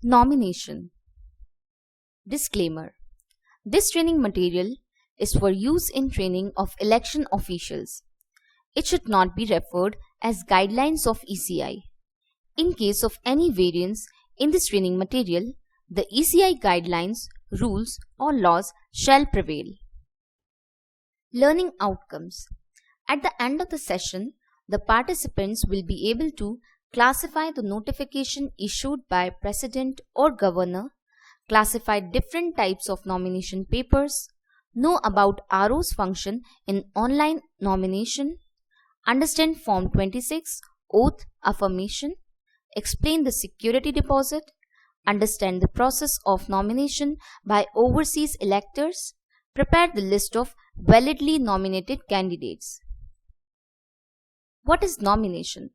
Nomination. Disclaimer. This training material is for use in training of election officials. It should not be referred as guidelines of ECI. In case of any variance in this training material, the ECI guidelines, rules or laws shall prevail. Learning outcomes. At the end of the session, the participants will be able to classify the notification issued by President or Governor, classify different types of nomination papers, know about RO's function in online nomination, understand Form 26, Oath Affirmation, explain the security deposit, understand the process of nomination by overseas electors, prepare the list of validly nominated candidates. What is nomination?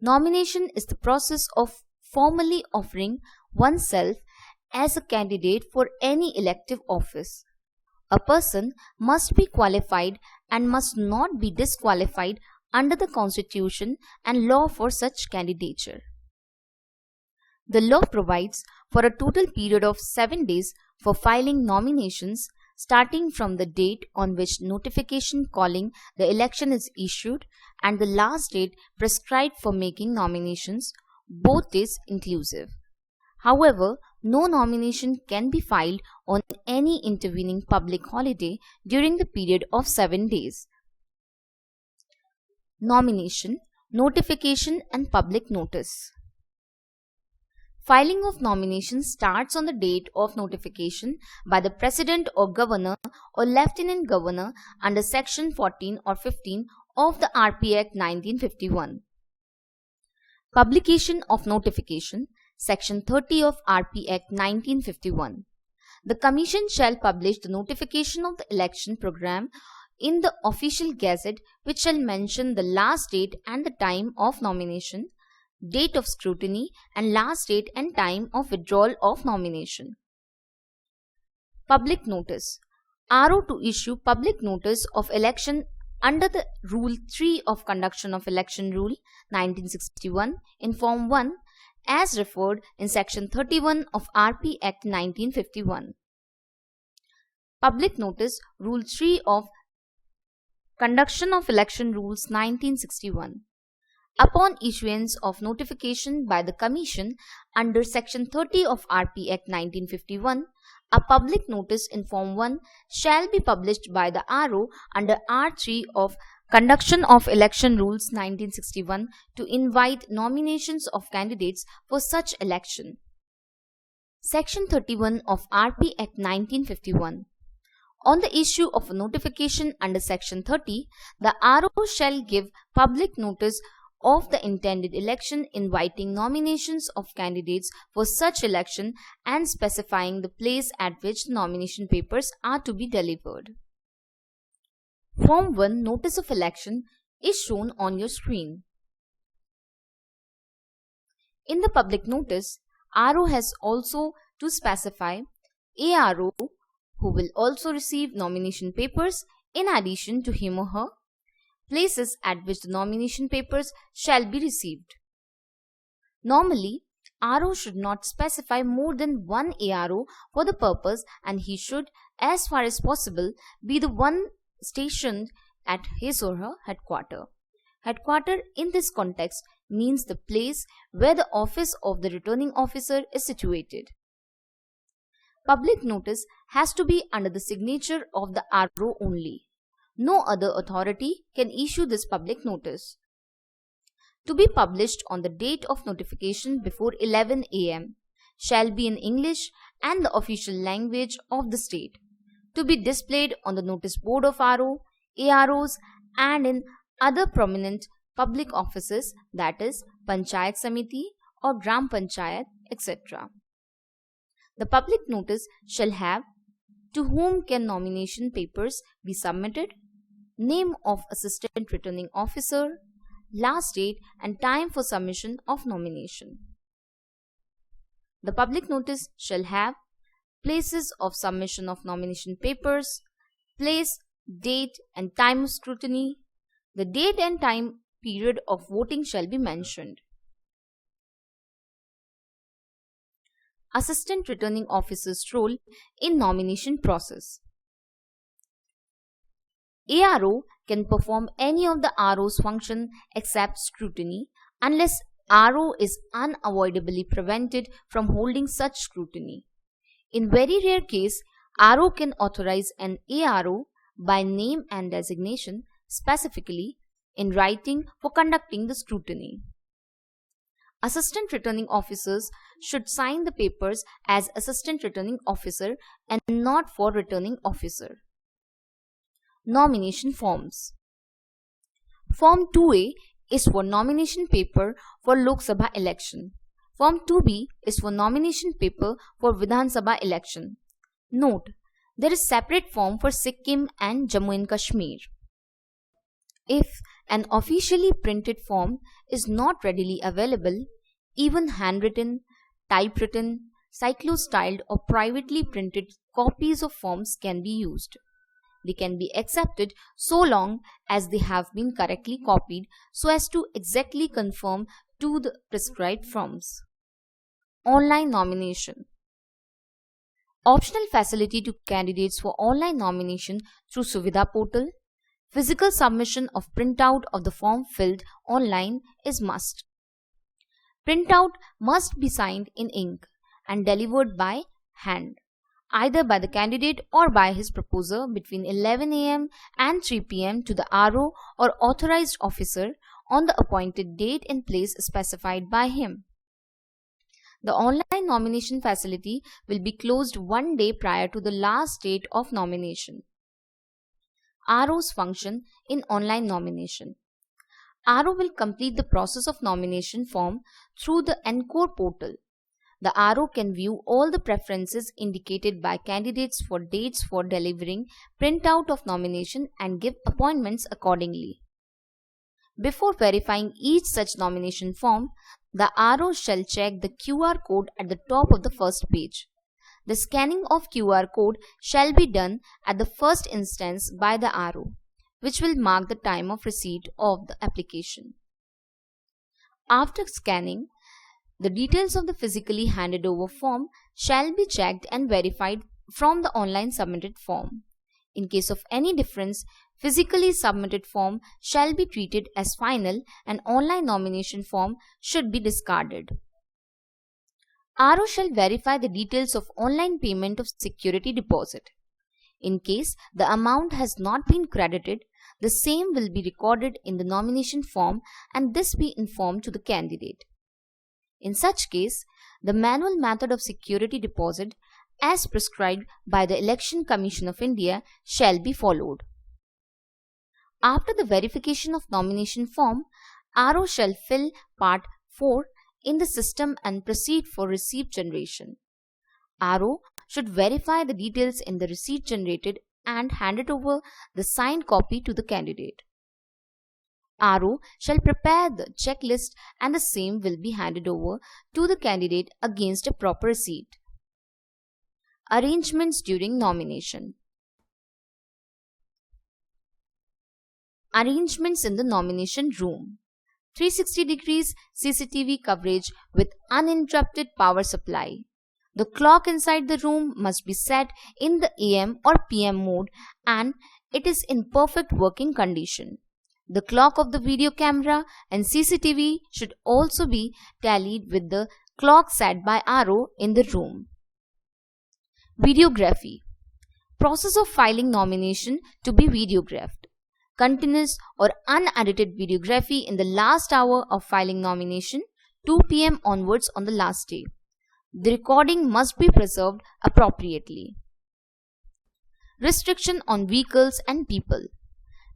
Nomination is the process of formally offering oneself as a candidate for any elective office. A person must be qualified and must not be disqualified under the Constitution and law for such candidature. The law provides for a total period of 7 days for filing nominations starting from the date on which notification calling the election is issued and the last date prescribed for making nominations, both days inclusive. However, no nomination can be filed on any intervening public holiday during the period of 7 days. Nomination, notification and public notice. Filing of nominations starts on the date of notification by the President or Governor or Lieutenant Governor under Section 14 or 15 of the RP Act 1951. Publication of notification, Section 30 of RP Act 1951. The Commission shall publish the notification of the election program in the official gazette, which shall mention the last date and the time of nomination, date of scrutiny and last date and time of withdrawal of nomination. Public notice. RO to issue public notice of election under the Rule 3 of Conduction of Election Rule 1961 in Form 1 as referred in Section 31 of RP Act 1951. Public notice Rule 3 of Conduction of Election Rules 1961. Upon issuance of notification by the Commission under Section 30 of RP Act 1951, a public notice in Form 1 shall be published by the RO under R3 of Conduction of Election Rules 1961 to invite nominations of candidates for such election. Section 31 of RP Act 1951. On the issue of a notification under Section 30, the RO shall give public notice of the intended election inviting nominations of candidates for such election and specifying the place at which the nomination papers are to be delivered. Form 1 Notice of Election is shown on your screen. In the public notice, RO has also to specify ARO who will also receive nomination papers in addition to him or her, places at which the nomination papers shall be received. Normally, RO should not specify more than one ARO for the purpose and he should, as far as possible, be the one stationed at his or her headquarter. Headquarter in this context means the place where the office of the returning officer is situated. Public notice has to be under the signature of the RO only. No other authority can issue this public notice. To be published on the date of notification before 11 a.m. shall be in English and the official language of the state. To be displayed on the notice board of RO, AROs and in other prominent public offices, that is Panchayat Samiti or Gram Panchayat, etc. The public notice shall have to whom can nomination papers be submitted, name of Assistant Returning Officer, last date and time for submission of nomination. The public notice shall have places of submission of nomination papers, place, date and time of scrutiny. The date and time period of voting shall be mentioned. Assistant Returning Officer's role in nomination process. ARO can perform any of the RO's function except scrutiny unless RO is unavoidably prevented from holding such scrutiny. In very rare case, RO can authorize an ARO by name and designation specifically in writing for conducting the scrutiny. Assistant Returning Officers should sign the papers as Assistant Returning Officer and not for Returning Officer. Nomination Forms. Form 2A is for nomination paper for Lok Sabha election. Form 2B is for nomination paper for Vidhan Sabha election. Note, there is separate form for Sikkim and Jammu and Kashmir. If an officially printed form is not readily available, even handwritten, typewritten, cyclo-styled or privately printed copies of forms can be used. They can be accepted so long as they have been correctly copied so as to exactly conform to the prescribed forms. Online nomination. Optional facility to candidates for online nomination through Suvidha portal. Physical submission of printout of the form filled online is must. Printout must be signed in ink and delivered by hand, either by the candidate or by his proposer between 11 a.m. and 3 p.m. to the RO or authorized officer on the appointed date and place specified by him. The online nomination facility will be closed 1 day prior to the last date of nomination. RO's function in online nomination. RO will complete the process of nomination form through the Encore portal. The RO can view all the preferences indicated by candidates for dates for delivering printout of nomination and give appointments accordingly. Before verifying each such nomination form, the RO shall check the QR code at the top of the first page. The scanning of QR code shall be done at the first instance by the RO, which will mark the time of receipt of the application. After scanning, the details of the physically handed over form shall be checked and verified from the online submitted form. In case of any difference, physically submitted form shall be treated as final and online nomination form should be discarded. RO shall verify the details of online payment of security deposit. In case the amount has not been credited, the same will be recorded in the nomination form and this be informed to the candidate. In such case, the manual method of security deposit as prescribed by the Election Commission of India shall be followed. After the verification of nomination form, RO shall fill Part 4 in the system and proceed for receipt generation. RO should verify the details in the receipt generated and hand it over the signed copy to the candidate. RO shall prepare the checklist and the same will be handed over to the candidate against a proper receipt. Arrangements during nomination. Arrangements in the nomination room. 360 degrees CCTV coverage with uninterrupted power supply. The clock inside the room must be set in the AM or PM mode and it is in perfect working condition. The clock of the video camera and CCTV should also be tallied with the clock set by RO in the room. Videography. Process of filing nomination to be videographed. Continuous or unedited videography in the last hour of filing nomination, 2 p.m. onwards on the last day. The recording must be preserved appropriately. Restriction on vehicles and people.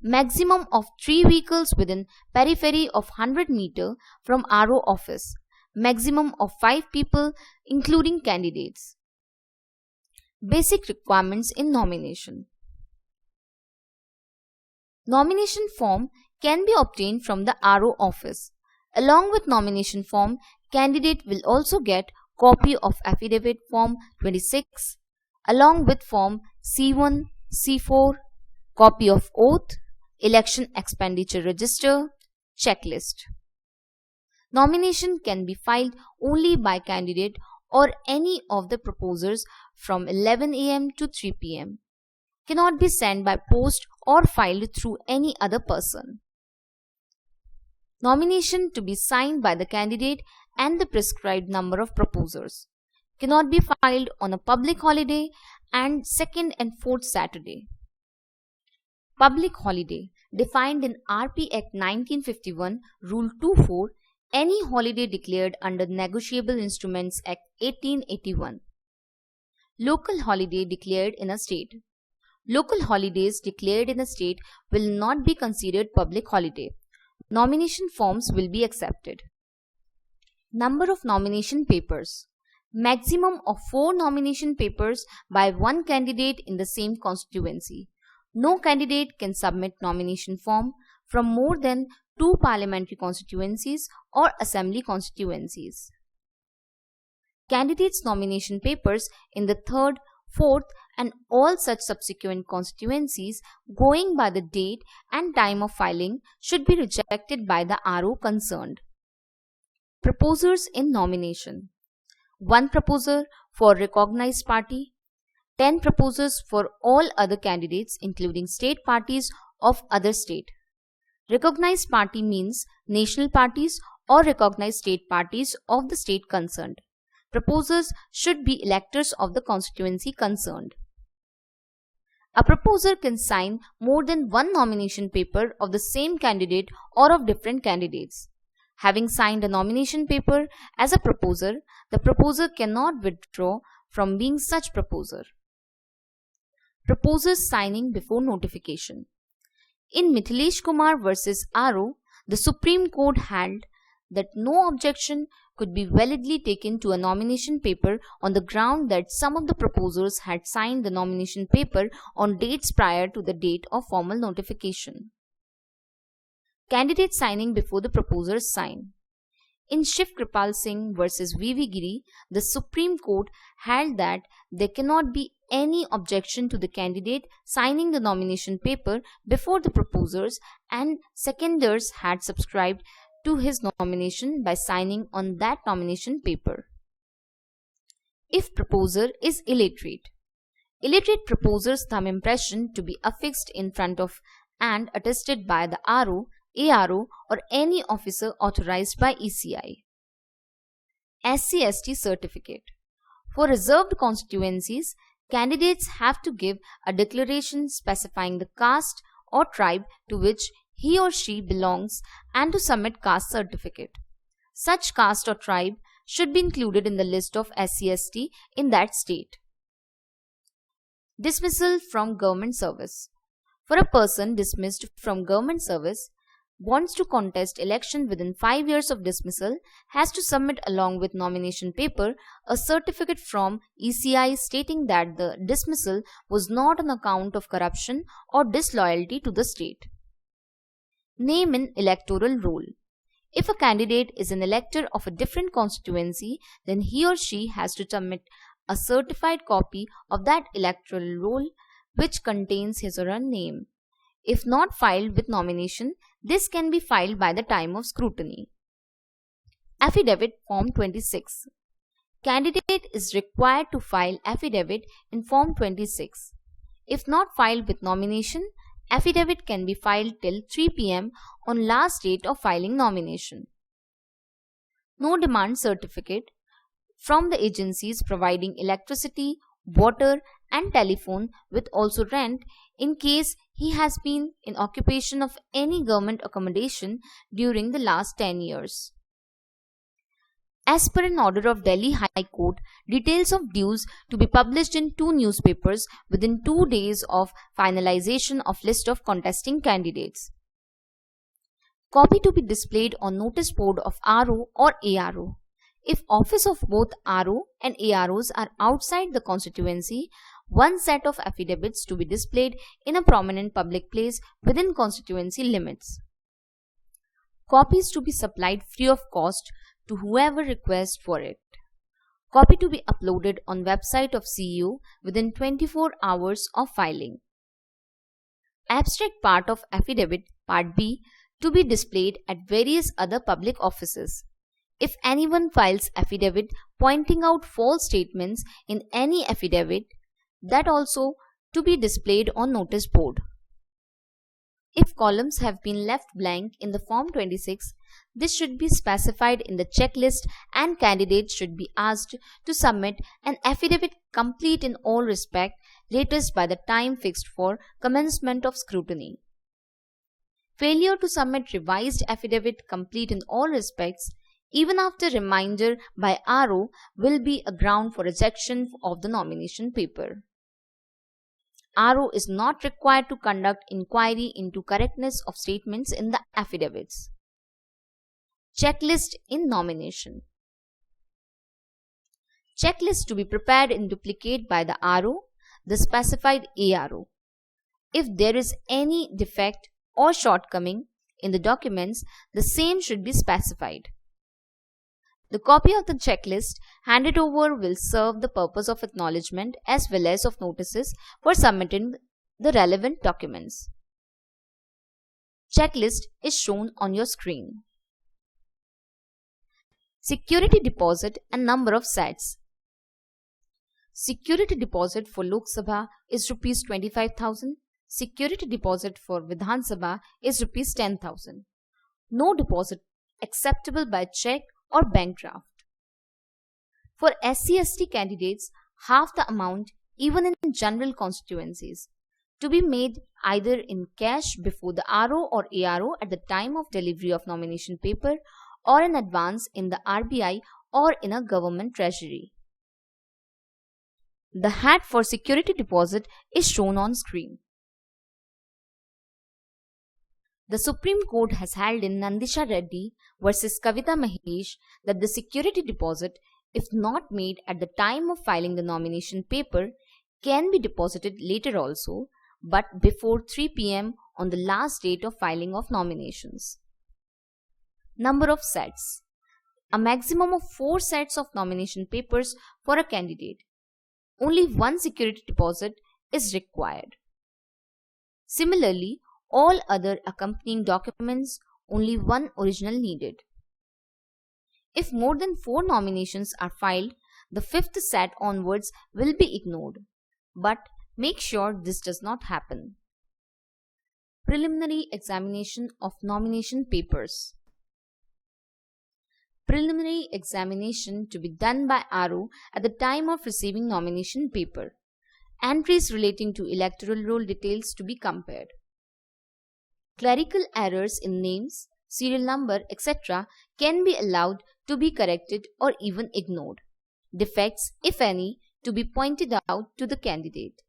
Maximum of 3 vehicles within periphery of 100 meter from RO office. Maximum of 5 people including candidates. Basic requirements in nomination. Nomination form can be obtained from the RO office. Along with nomination form, candidate will also get copy of affidavit form 26 along with form C1, C4, copy of oath, election expenditure register, checklist. Nomination can be filed only by candidate or any of the proposers from 11 a.m. to 3 p.m. cannot be sent by post or filed through any other person. Nomination to be signed by the candidate and the prescribed number of proposers cannot be filed on a public holiday and second and fourth Saturday. Public holiday defined in RP Act 1951 Rule 24, any holiday declared under Negotiable Instruments Act 1881. Local holiday declared in a state. Local holidays declared in a state will not be considered public holiday. Nomination forms will be accepted. Number of nomination papers. Maximum of 4 nomination papers by one candidate in the same constituency. No candidate can submit nomination form from more than 2 parliamentary constituencies or assembly constituencies. Candidates' nomination papers in the 3rd, 4th and all such subsequent constituencies going by the date and time of filing should be rejected by the RO concerned. Proposers in nomination. 1 proposer for recognized party, 10 proposers for all other candidates including state parties of other state. Recognized party means national parties or recognized state parties of the state concerned. Proposers should be electors of the constituency concerned. A proposer can sign more than 1 nomination paper of the same candidate or of different candidates. Having signed a nomination paper as a proposer, the proposer cannot withdraw from being such proposer. Proposers signing before notification. In Mithilesh Kumar vs. RO, the Supreme Court held that no objection could be validly taken to a nomination paper on the ground that some of the proposers had signed the nomination paper on dates prior to the date of formal notification. Candidates signing before the proposers sign. In Shiv Kripal Singh vs. V.V. Giri, the Supreme Court held that there cannot be any objection to the candidate signing the nomination paper before the proposers and seconders had subscribed to his nomination by signing on that nomination paper. If proposer is illiterate. Illiterate proposer's thumb impression to be affixed in front of and attested by the RO, ARO or any officer authorized by ECI. SC/ST certificate. For reserved constituencies, candidates have to give a declaration specifying the caste or tribe to which he or she belongs and to submit caste certificate. Such caste or tribe should be included in the list of SC/ST in that state. Dismissal from government service. For a person dismissed from government service, wants to contest election within 5 years of dismissal, has to submit along with nomination paper a certificate from ECI stating that the dismissal was not on account of corruption or disloyalty to the state. Name in electoral roll. If a candidate is an elector of a different constituency, then he or she has to submit a certified copy of that electoral roll which contains his or her name. If not filed with nomination, this can be filed by the time of scrutiny. Affidavit Form 26. Candidate is required to file affidavit in Form 26. If not filed with nomination, affidavit can be filed till 3 p.m. on last date of filing nomination. No demand certificate from the agencies providing electricity, water and telephone with also rent in case he has been in occupation of any government accommodation during the last 10 years. As per an order of Delhi High Court, details of dues to be published in 2 newspapers within 2 days of finalization of list of contesting candidates. Copy to be displayed on notice board of RO or ARO. If office of both RO and AROs are outside the constituency, one set of affidavits to be displayed in a prominent public place within constituency limits. Copies to be supplied free of cost to whoever requests for it. Copy to be uploaded on website of CEO within 24 hours of filing. Abstract part of affidavit Part B to be displayed at various other public offices. If anyone files affidavit pointing out false statements in any affidavit, that also to be displayed on notice board. If columns have been left blank in the Form 26, this should be specified in the checklist and candidates should be asked to submit an affidavit complete in all respect latest by the time fixed for commencement of scrutiny. Failure to submit revised affidavit complete in all respects even after reminder by RO will be a ground for rejection of the nomination paper. RO is not required to conduct inquiry into correctness of statements in the affidavits. Checklist in nomination. Checklist to be prepared in duplicate by the RO, the specified ARO. If there is any defect or shortcoming in the documents, the same should be specified. The copy of the checklist handed over will serve the purpose of acknowledgement as well as of notices for submitting the relevant documents. Checklist is shown on your screen. Security deposit and number of sets. Security deposit for Lok Sabha is Rs 25,000. Security deposit for Vidhan Sabha is Rs 10,000. No deposit acceptable by check or bank draft. For SC/ST candidates, half the amount, even in general constituencies, to be made either in cash before the RO or ARO at the time of delivery of nomination paper or in advance in the RBI or in a government treasury. The hat for security deposit is shown on screen. The Supreme Court has held in Nandisha Reddy versus Kavita Mahesh that the security deposit, if not made at the time of filing the nomination paper, can be deposited later also, but before 3 p.m. on the last date of filing of nominations. Number of sets. A maximum of 4 sets of nomination papers for a candidate. Only one security deposit is required. Similarly, all other accompanying documents, only one original needed. If more than 4 nominations are filed, the 5th set onwards will be ignored. But make sure this does not happen. Preliminary examination of nomination papers. Preliminary examination to be done by RO at the time of receiving nomination paper. Entries relating to electoral roll details to be compared. Clerical errors in names, serial number, etc. can be allowed to be corrected or even ignored. Defects, if any, to be pointed out to the candidate.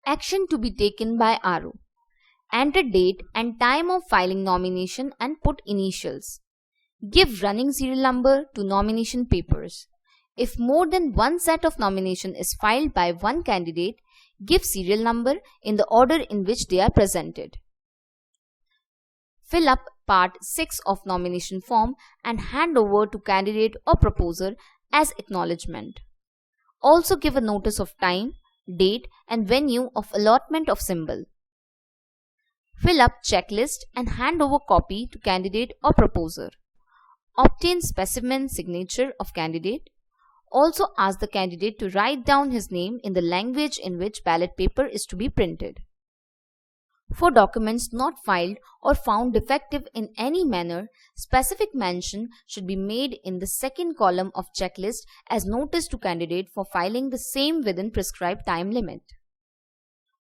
Action to be taken by RO. Enter date and time of filing nomination and put initials. Give running serial number to nomination papers. If more than one set of nomination is filed by one candidate, give serial number in the order in which they are presented. Fill up Part 6 of nomination form and hand over to candidate or proposer as acknowledgement. Also give a notice of time, date and venue of allotment of symbol. Fill up checklist and hand over copy to candidate or proposer. Obtain specimen signature of candidate. Also ask the candidate to write down his name in the language in which ballot paper is to be printed. For documents not filed or found defective in any manner, specific mention should be made in the second column of checklist as notice to candidate for filing the same within prescribed time limit.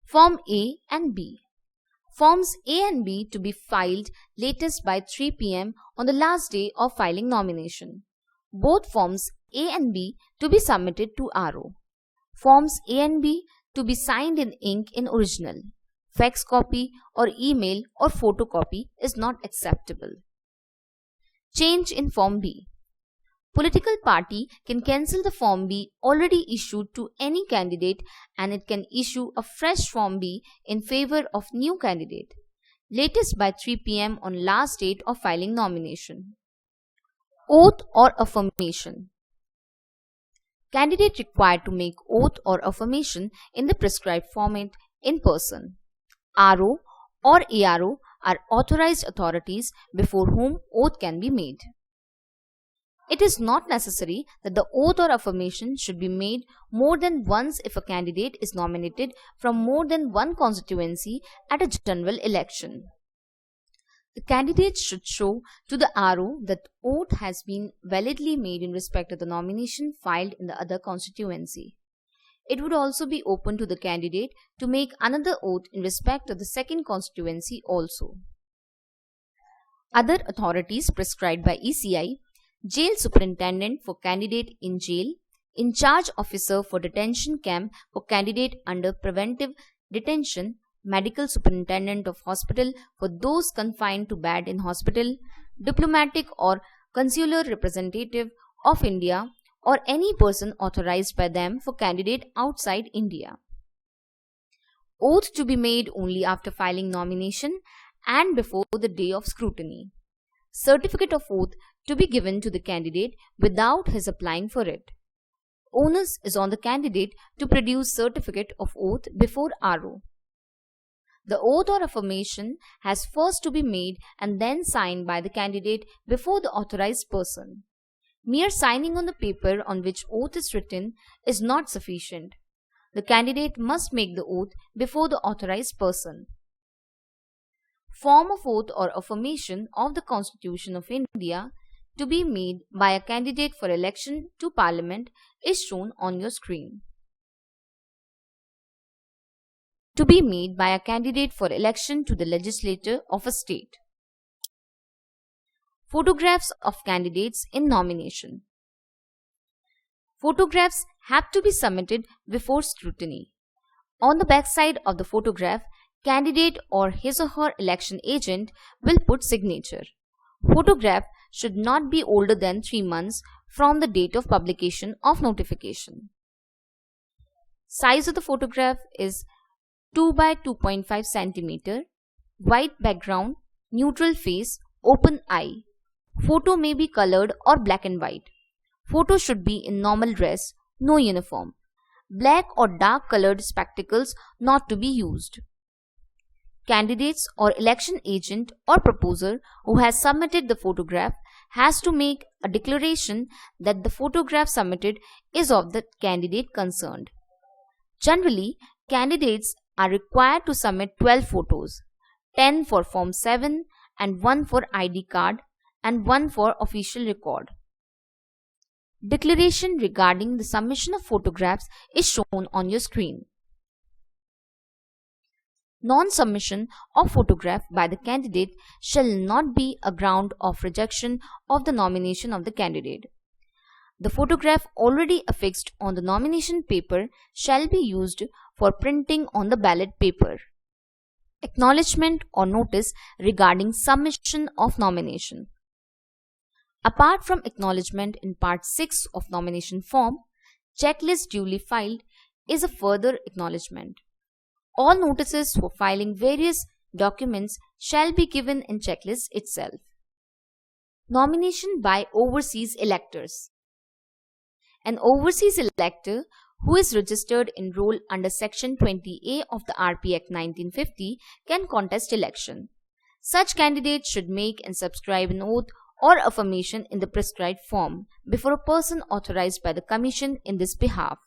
Form A and B. Forms A and B to be filed latest by 3 p.m. on the last day of filing nomination. Both Forms A and B to be submitted to RO. Forms A and B to be signed in ink in original. Fax copy or email or photocopy is not acceptable. Change in Form B. Political party can cancel the Form B already issued to any candidate and it can issue a fresh Form B in favor of new candidate, latest by 3 p.m. on last date of filing nomination. Oath or affirmation. Candidate required to make oath or affirmation in the prescribed format in person. RO or ARO are authorized authorities before whom oath can be made. It is not necessary that the oath or affirmation should be made more than once if a candidate is nominated from more than one constituency at a general election. The candidate should show to the RO that oath has been validly made in respect of the nomination filed in the other constituency. It would also be open to the candidate to make another oath in respect of the second constituency also. Other authorities prescribed by ECI: Jail Superintendent for candidate in jail, In charge officer for detention camp for candidate under preventive detention, Medical Superintendent of hospital for those confined to bed in hospital, Diplomatic or Consular Representative of India or any person authorized by them for candidate outside India. Oath to be made only after filing nomination and before the day of scrutiny. Certificate of oath to be given to the candidate without his applying for it. Onus is on the candidate to produce certificate of oath before RO. The oath or affirmation has first to be made and then signed by the candidate before the authorized person. Mere signing on the paper on which oath is written is not sufficient. The candidate must make the oath before the authorized person. Form of oath or affirmation of the Constitution of India to be made by a candidate for election to Parliament is shown on your screen. To be made by a candidate for election to the legislature of a state. Photographs of candidates in nomination. Photographs have to be submitted before scrutiny. On the backside of the photograph, candidate or his or her election agent will put signature. Photograph should not be older than 3 months from the date of publication of notification. Size of the photograph is 2 by 2.5 cm, white background, neutral face, open eye. Photo may be colored or black and white. Photo should be in normal dress, no uniform. Black or dark colored spectacles not to be used. Candidates or election agent or proposer who has submitted the photograph has to make a declaration that the photograph submitted is of the candidate concerned. Generally, candidates are required to submit 12 photos, 10 for Form 7 and 1 for ID card and 1 for official record. Declaration regarding the submission of photographs is shown on your screen. Non-submission of photograph by the candidate shall not be a ground of rejection of the nomination of the candidate. The photograph already affixed on the nomination paper shall be used for printing on the ballot paper. Acknowledgement or notice regarding submission of nomination. Apart from acknowledgement in Part 6 of nomination form, checklist duly filed is a further acknowledgement. All notices for filing various documents shall be given in checklist itself. Nomination by overseas electors. An overseas elector who is registered in roll under Section 20A of the RP Act 1950 can contest election. Such candidates should make and subscribe an oath or affirmation in the prescribed form before a person authorized by the Commission in this behalf.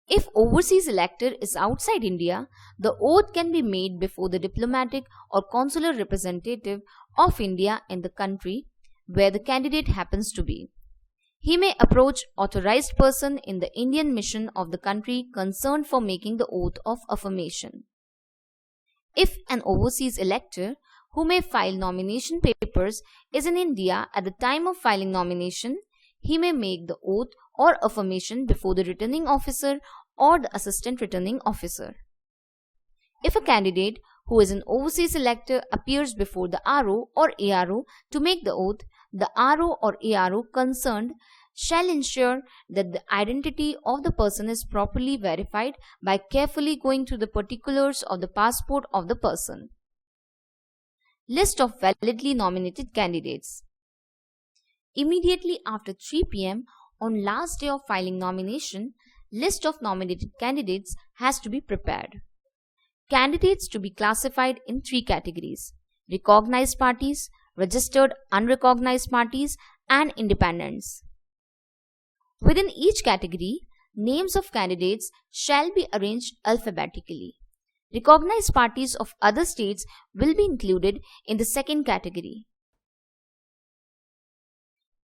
If overseas elector is outside India, the oath can be made before the diplomatic or consular representative of India in the country where the candidate happens to be. He may approach authorized person in the Indian mission of the country concerned for making the oath of affirmation. If an overseas elector who may file nomination papers is in India at the time of filing nomination, he may make the oath or affirmation before the returning officer or the assistant returning officer. If a candidate who is an overseas elector appears before the RO or ARO to make the oath, the RO or ARO concerned shall ensure that the identity of the person is properly verified by carefully going through the particulars of the passport of the person. List of validly nominated candidates. Immediately after 3 p.m. on last day of filing nomination, list of nominated candidates has to be prepared. Candidates to be classified in 3 categories: recognized parties, registered unrecognized parties and independents. Within each category, names of candidates shall be arranged alphabetically. Recognized parties of other states will be included in the second category.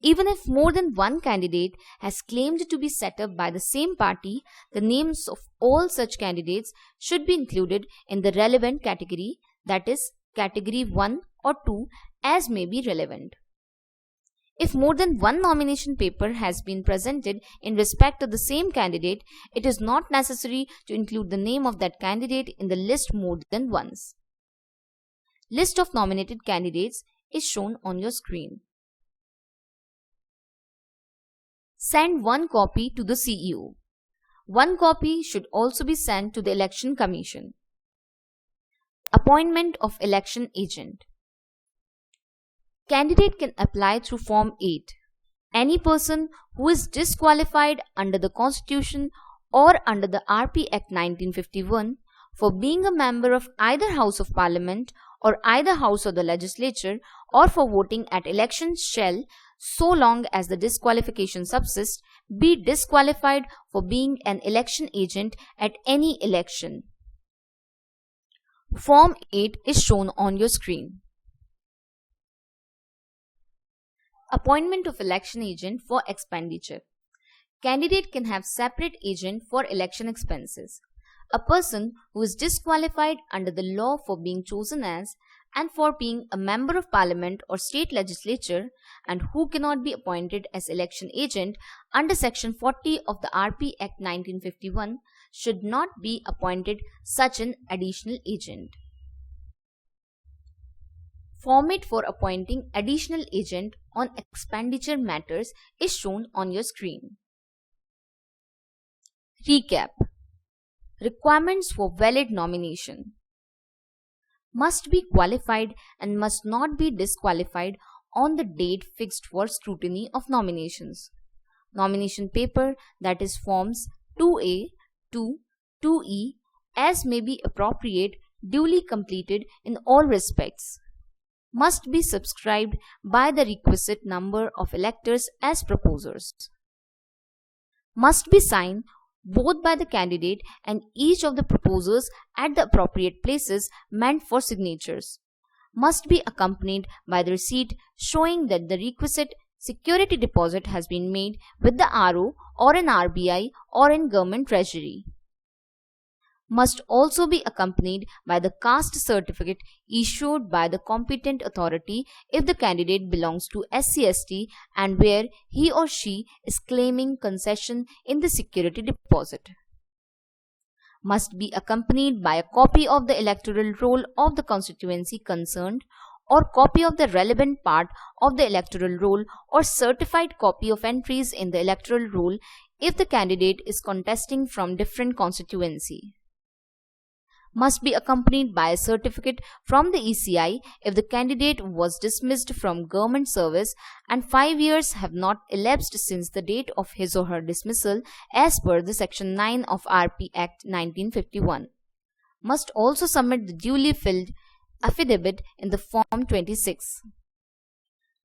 Even if more than one candidate has claimed to be set up by the same party, the names of all such candidates should be included in the relevant category, that is, category 1 or 2, as may be relevant. If more than one nomination paper has been presented in respect of the same candidate, it is not necessary to include the name of that candidate in the list more than once. List of nominated candidates is shown on your screen. Send one copy to the CEO. One copy should also be sent to the Election Commission. Appointment of Election Agent. Candidate can apply through Form 8. Any person who is disqualified under the Constitution or under the RP Act 1951 for being a member of either House of Parliament or either House of the Legislature or for voting at elections shall, so long as the disqualification subsists, be disqualified for being an election agent at any election. Form 8 is shown on your screen. Appointment of election agent for expenditure. Candidate can have separate agent for election expenses. A person who is disqualified under the law for being chosen as and for being a member of parliament or state legislature and who cannot be appointed as election agent under section 40 of the RP Act 1951 should not be appointed such an additional agent. Format for appointing additional agent on expenditure matters is shown on your screen. Recap. Requirements for valid nomination. Must be qualified and must not be disqualified on the date fixed for scrutiny of nominations. Nomination paper, that is forms 2A, 2, 2E, as may be appropriate, duly completed in all respects. Must be subscribed by the requisite number of electors as proposers. Must be signed both by the candidate and each of the proposers at the appropriate places meant for signatures. Must be accompanied by the receipt showing that the requisite security deposit has been made with the RO or in RBI or in government treasury. Must also be accompanied by the caste certificate issued by the competent authority if the candidate belongs to SC/ST and where he or she is claiming concession in the security deposit. Must be accompanied by a copy of the electoral roll of the constituency concerned or copy of the relevant part of the electoral roll or certified copy of entries in the electoral roll if the candidate is contesting from different constituency. Must be accompanied by a certificate from the ECI if the candidate was dismissed from government service and 5 years have not elapsed since the date of his or her dismissal as per the Section 9 of RP Act 1951. Must also submit the duly filled affidavit in the Form 26.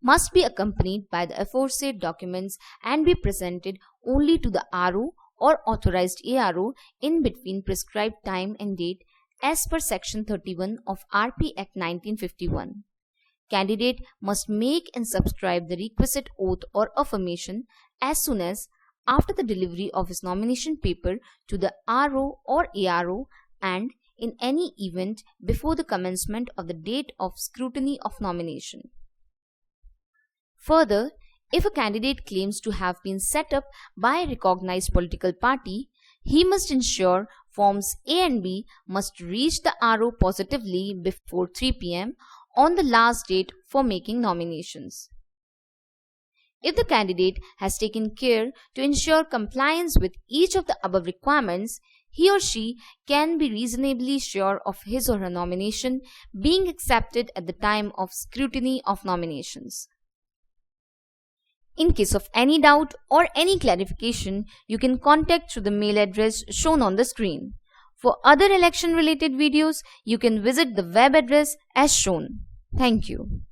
Must be accompanied by the aforesaid documents and be presented only to the RO or authorized ARO in between prescribed time and date as per Section 31 of RP Act 1951. Candidate must make and subscribe the requisite oath or affirmation as soon as after the delivery of his nomination paper to the RO or ARO and in any event before the commencement of the date of scrutiny of nomination. Further, if a candidate claims to have been set up by a recognized political party, he must ensure Forms A and B must reach the RO positively before 3 p.m. on the last date for making nominations. If the candidate has taken care to ensure compliance with each of the above requirements, he or she can be reasonably sure of his or her nomination being accepted at the time of scrutiny of nominations. In case of any doubt or any clarification, you can contact through the mail address shown on the screen. For other election related videos, you can visit the web address as shown. Thank you.